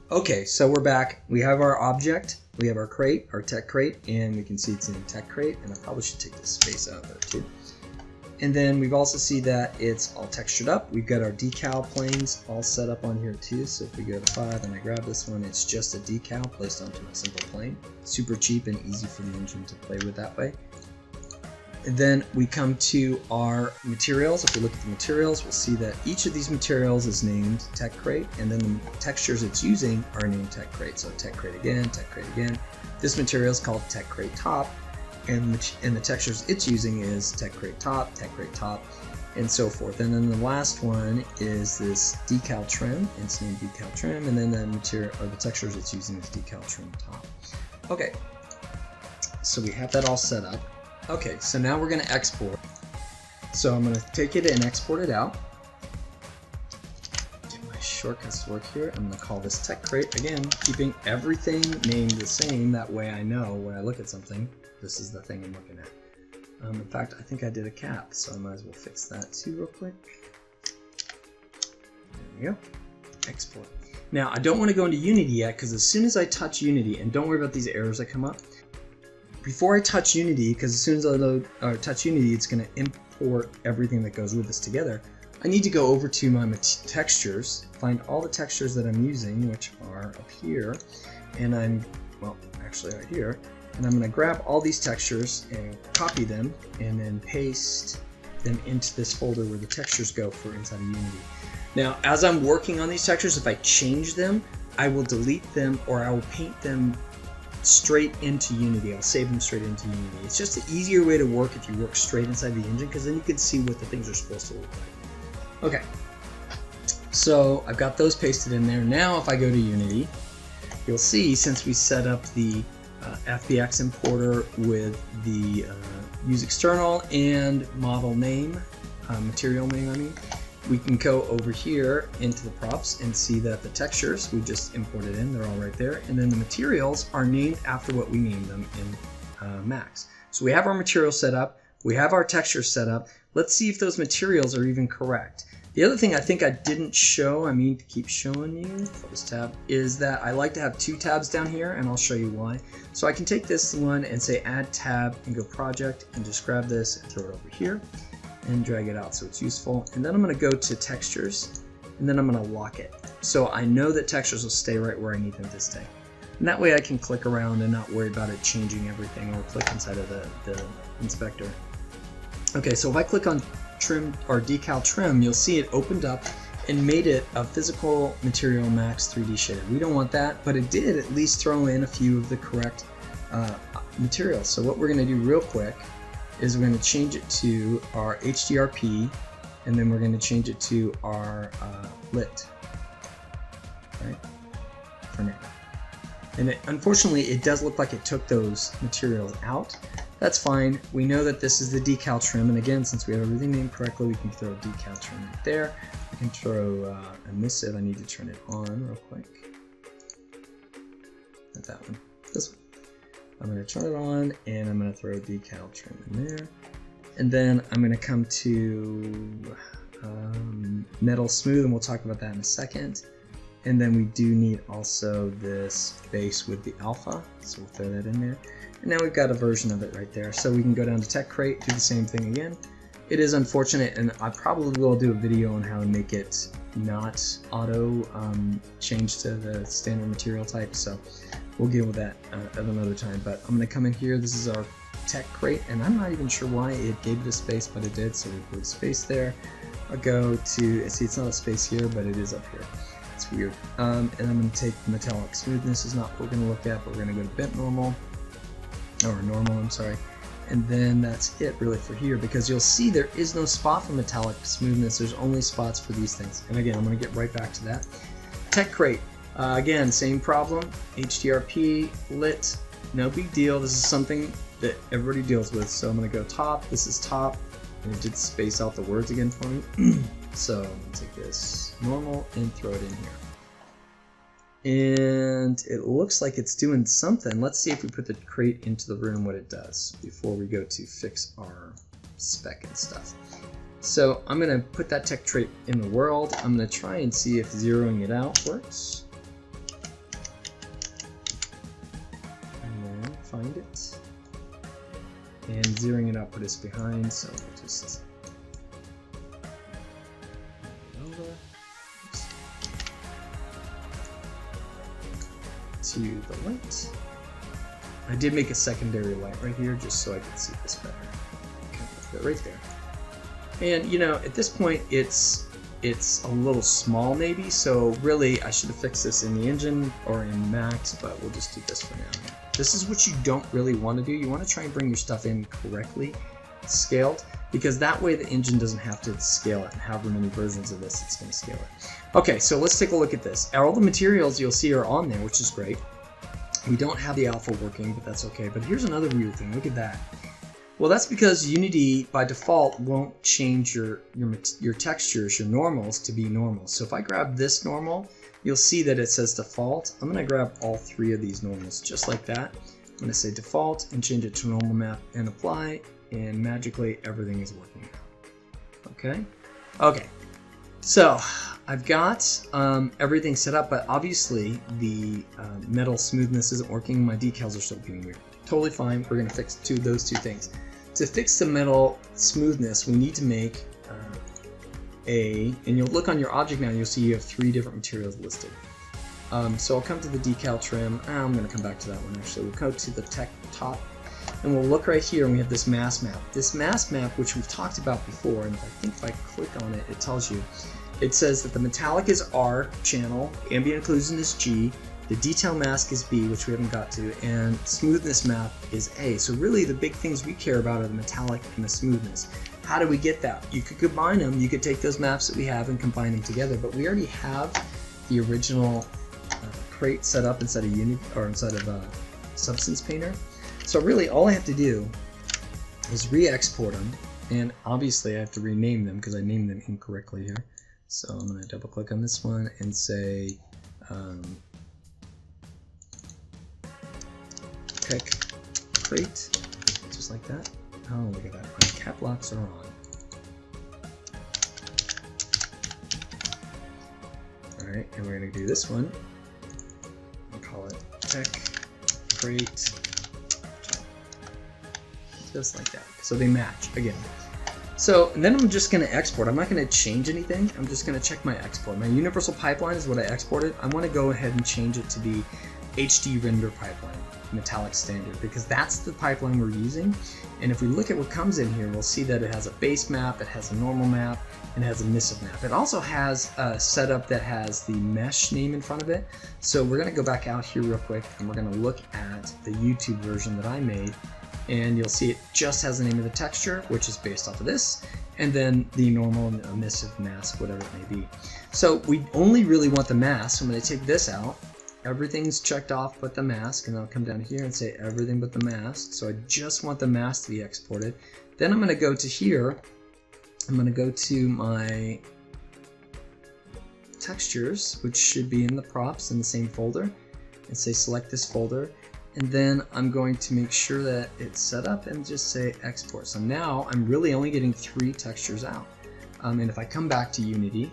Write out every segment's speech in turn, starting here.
Okay, so we're back. We have our object, we have our crate, our tech crate, and we can see it's in tech crate, and I probably should take this space out of there too. And then we've also see that it's all textured up. We've got our decal planes all set up on here too. So if we go to 5 and I grab this one, it's just a decal placed onto a simple plane. Super cheap and easy for the engine to play with that way. And then we come to our materials. If we look at the materials, we'll see that each of these materials is named tech crate, and then the textures it's using are named tech crate. So tech crate again, tech crate again. This material is called tech crate top. And the textures it's using is tech crate top, and so forth. And then the last one is this decal trim. It's named decal trim, and then the material or the textures it's using is decal trim top. Okay, so we have that all set up. Okay, so now we're going to export. So I'm going to take it and export it out. Get my shortcuts to work here. I'm going to call this tech crate again, keeping everything named the same. That way I know when I look at something, this is the thing I'm looking at. In fact, I think I did a cap, so I might as well fix that too real quick. There we go. Export. Now, I don't want to go into Unity yet, because as soon as I touch Unity, and don't worry about these errors that come up, before I touch Unity, because as soon as I touch Unity, it's going to import everything that goes with this together, I need to go over to my textures, find all the textures that I'm using, which are up here, and well, actually right here, and I'm going to grab all these textures and copy them and then paste them into this folder where the textures go for inside of Unity. Now, as I'm working on these textures, if I change them, I will delete them or I will paint them straight into Unity. I'll save them straight into Unity. It's just an easier way to work if you work straight inside the engine, because then you can see what the things are supposed to look like. Okay, so I've got those pasted in there. Now if I go to Unity, you'll see since we set up the FBX importer with the use external and model name, material name I mean, we can go over here into the props and see that the textures we just imported in, they're all right there, and then the materials are named after what we named them in Max. So we have our materials set up, we have our textures set up. Let's see if those materials are even correct. The other thing I think I didn't show, I mean to keep showing you, this tab, is that I like to have 2 tabs down here, and I'll show you why. So I can take this one and say add tab and go project and just grab this and throw it over here and drag it out so it's useful. And then I'm going to go to textures and then I'm going to lock it. So I know that textures will stay right where I need them to stay. And that way I can click around and not worry about it changing everything or click inside of the inspector. Okay, so if I click on trim or decal trim, you'll see it opened up and made it a physical material Max 3D shader. We don't want that, but it did at least throw in a few of the correct materials. So what we're going to do real quick is we're going to change it to our HDRP, and then we're going to change it to our lit, right, for now. And unfortunately, it does look like it took those materials out. That's fine. We know that this is the decal trim, and again, since we have everything named correctly, we can throw a decal trim right there. We can throw a missive. I need to turn it on real quick. Not that one. This one. I'm going to turn it on, and I'm going to throw a decal trim in there. And then I'm going to come to metal smooth, and we'll talk about that in a second. And then we do need also this base with the alpha, so we'll throw that in there. And now we've got a version of it right there. So we can go down to tech crate, do the same thing again. It is unfortunate, and I probably will do a video on how to make it not auto change to the standard material type, so we'll deal with that at another time. But I'm going to come in here, this is our tech crate, and I'm not even sure why it gave this space, but it did, so we put a space there. I'll go to, see it's not a space here, but it is up here. It's weird. And I'm going to take metallic smoothness is not what we're going to look at, but we're going to go to bent normal, or normal, I'm sorry. And then that's it really for here, because you'll see there is no spot for metallic smoothness. There's only spots for these things. And again, I'm going to get right back to that. Tech crate, again, same problem. HDRP, lit, no big deal. This is something that everybody deals with. So I'm going to go top. This is top, and it did space out the words again for me. So I'm going to take this normal and throw it in here. And it looks like it's doing something. Let's see if we put the crate into the room what it does before we go to fix our spec and stuff. So I'm going to put that tech trait in the world. I'm going to try and see if zeroing it out works. find it. And zeroing it out put us behind, so we'll just over to the light. I did make a secondary light right here just so I could see this better. Okay, put it right there. And you know, at this point it's a little small maybe, so really I should have fixed this in the engine or in Max, but we'll just do this for now. This is what you don't really want to do. You want to try and bring your stuff in correctly scaled, because that way the engine doesn't have to scale it, and however many versions of this it's going to scale it. Okay, so let's take a look at this. All the materials you'll see are on there, which is great. We don't have the alpha working, but that's okay. But here's another weird thing. Look at that. Well, that's because Unity by default won't change your textures, your normals, to be normal. So if I grab this normal, you'll see that it says default. I'm going to grab all three of these normals just like that. I'm going to say default and change it to normal map and apply, and magically everything is working now. Okay? Okay. So I've got everything set up, but obviously the metal smoothness isn't working. My decals are still being weird. Totally fine. We're going to fix those two things. To fix the metal smoothness, we need to make and you'll look on your object now, and you'll see you have 3 different materials listed. So I'll come to the decal trim. I'm going to come back to that one actually. We'll go to the tech top, and we'll look right here, and we have this mass map. This mass map, which we've talked about before, and I think if I click on it, it tells you. It says that the metallic is R channel, ambient occlusion is G, the detail mask is B, which we haven't got to, and smoothness map is A. So really the big things we care about are the metallic and the smoothness. How do we get that? You could combine them. You could take those maps that we have and combine them together, but we already have the original crate set up inside of Unity or inside of Substance Painter. So really all I have to do is re-export them, and obviously I have to rename them because I named them incorrectly here. So I'm going to double click on this one and say tech crate, just like that. Oh, look at that. My cap locks are on. Alright, and we're going to do this one. We'll call it tech crate. Just like that. So they match again. So and then I'm just going to export. I'm not going to change anything. I'm just going to check my export. My universal pipeline is what I exported. I want to go ahead and change it to be HD render pipeline, metallic standard, because that's the pipeline we're using. And if we look at what comes in here, we'll see that it has a base map, it has a normal map, and it has a emissive map. It also has a setup that has the mesh name in front of it. So we're going to go back out here real quick, and we're going to look at the YouTube version that I made. And you'll see it just has the name of the texture, which is based off of this, and then the normal and emissive mask, whatever it may be. So we only really want the mask, so I'm going to take this out. Everything's checked off but the mask, and I'll come down here and say everything but the mask. So I just want the mask to be exported. Then I'm going to go to here. I'm going to go to my textures, which should be in the props in the same folder, and say select this folder. And then I'm going to make sure that it's set up and just say export. So now I'm really only getting 3 textures out. And if I come back to Unity,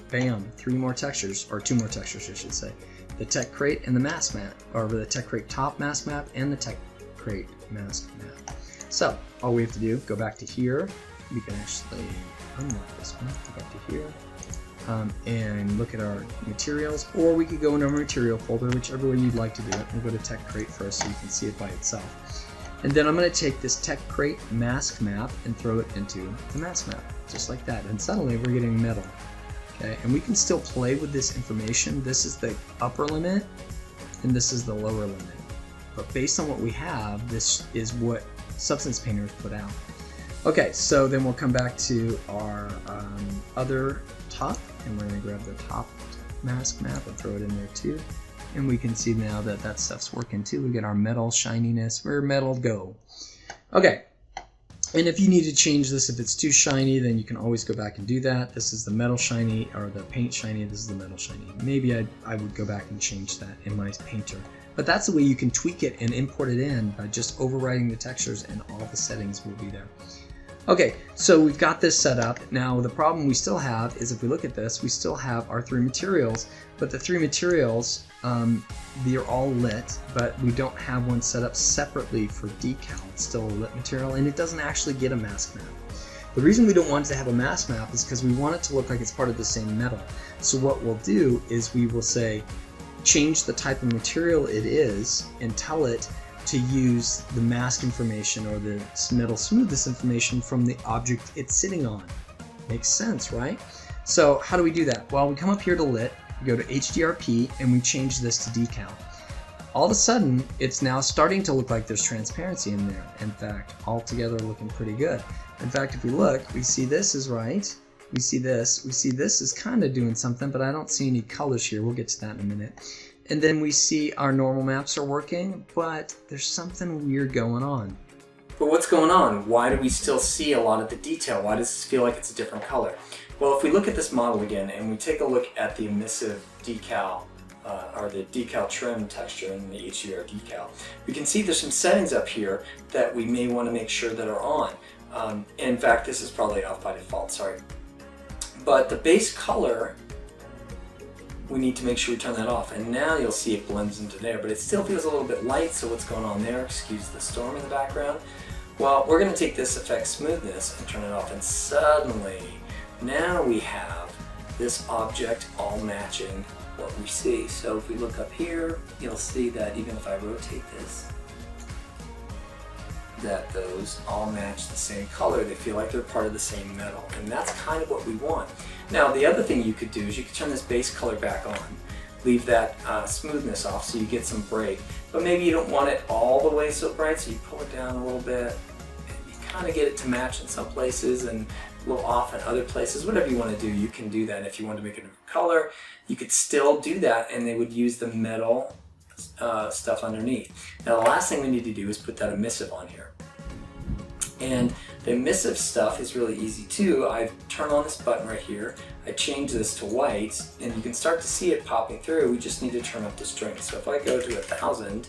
bam, 3 more textures, or 2 more textures I should say. The tech crate and the mask map, or the tech crate top mask map and the tech crate mask map. So all we have to do, go back to here. We can actually unlock this one, go back to here. And look at our materials, or we could go in our material folder, whichever way you'd like to do it. We'll go to tech crate first so you can see it by itself. And then I'm going to take this tech crate mask map and throw it into the mask map, just like that. And suddenly we're getting metal. Okay, and we can still play with this information. This is the upper limit, and this is the lower limit. But based on what we have, this is what Substance Painter has put out. Okay, so then we'll come back to our other top, and we're going to grab the top mask map and throw it in there too. And we can see now that that stuff's working too. We get our metal shininess. Where metal go? Okay, and if you need to change this, if it's too shiny, then you can always go back and do that. This is the metal shiny, or the paint shiny. This is the metal shiny. Maybe I would go back and change that in my painter. But that's the way you can tweak it and import it in by just overriding the textures, and all the settings will be there. Okay, so we've got this set up. Now the problem we still have is if we look at this, we still have our three materials, but the three materials, they're all lit, but we don't have one set up separately for decal. It's still a lit material, and it doesn't actually get a mask map. The reason we don't want it to have a mask map is because we want it to look like it's part of the same metal. So what we'll do is we will say, change the type of material it is and tell it to use the mask information or the metal smoothness information from the object it's sitting on. Makes sense, right? So how do we do that? Well, we come up here to lit, we go to HDRP, and we change this to decal. All of a sudden, it's now starting to look like there's transparency in there. In fact, altogether looking pretty good. In fact, if we look, we see this is right. We see this is kind of doing something, but I don't see any colors here. We'll get to that in a minute. And then we see our normal maps are working, but there's something weird going on. But what's going on? Why do we still see a lot of the detail? Why does this feel like it's a different color? Well, if we look at this model again and we take a look at the emissive decal, or the decal trim texture in the HDR decal, we can see there's some settings up here that we may want to make sure that are on. In fact, this is probably off by default, sorry. But the base color, we need to make sure we turn that off, and now you'll see it blends into there, but it still feels a little bit light. So what's going on there? Excuse the storm in the background. Well, we're going to take this effect smoothness and turn it off, and suddenly now we have this object all matching what we see. So if we look up here, you'll see that even if I rotate this, that those all match the same color. They feel like they're part of the same metal, and that's kind of what we want. Now the other thing you could do is you could turn this base color back on, leave that smoothness off so you get some break, but maybe you don't want it all the way so bright, so you pull it down a little bit and you kind of get it to match in some places and a little off in other places. Whatever you want to do, you can do that. If you want to make it a color, you could still do that, and they would use the metal stuff underneath. Now the last thing we need to do is put that emissive on here. And the emissive stuff is really easy too. I turn on this button right here, I change this to white, and you can start to see it popping through. We just need to turn up the strength. So if I go to 1,000,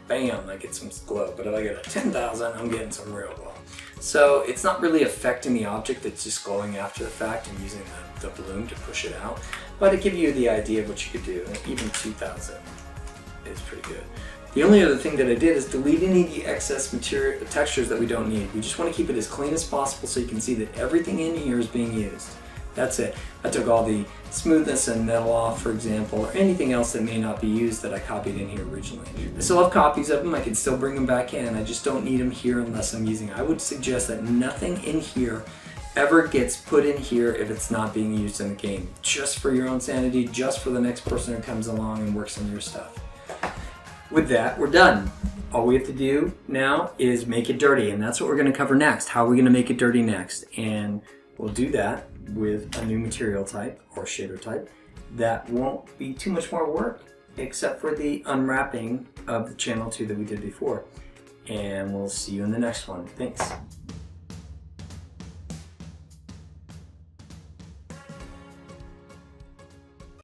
bam, I get some glow. But if I go to 10,000, I'm getting some real glow. So it's not really affecting the object, it's just glowing after the fact and using the bloom to push it out. But it gives you the idea of what you could do, and even 2,000 is pretty good. The only other thing that I did is delete any of the excess material textures that we don't need. We just want to keep it as clean as possible so you can see that everything in here is being used. That's it. I took all the smoothness and metal off, for example, or anything else that may not be used that I copied in here originally. I still have copies of them. I can still bring them back in. I just don't need them here unless I'm using. I would suggest that nothing in here ever gets put in here if it's not being used in the game. Just for your own sanity, just for the next person who comes along and works on your stuff. With that, we're done. All we have to do now is make it dirty, and that's what we're going to cover next. How are we going to make it dirty next? And we'll do that with a new material type or shader type that won't be too much more work except for the unwrapping of the channel 2 that we did before. And we'll see you in the next one. Thanks.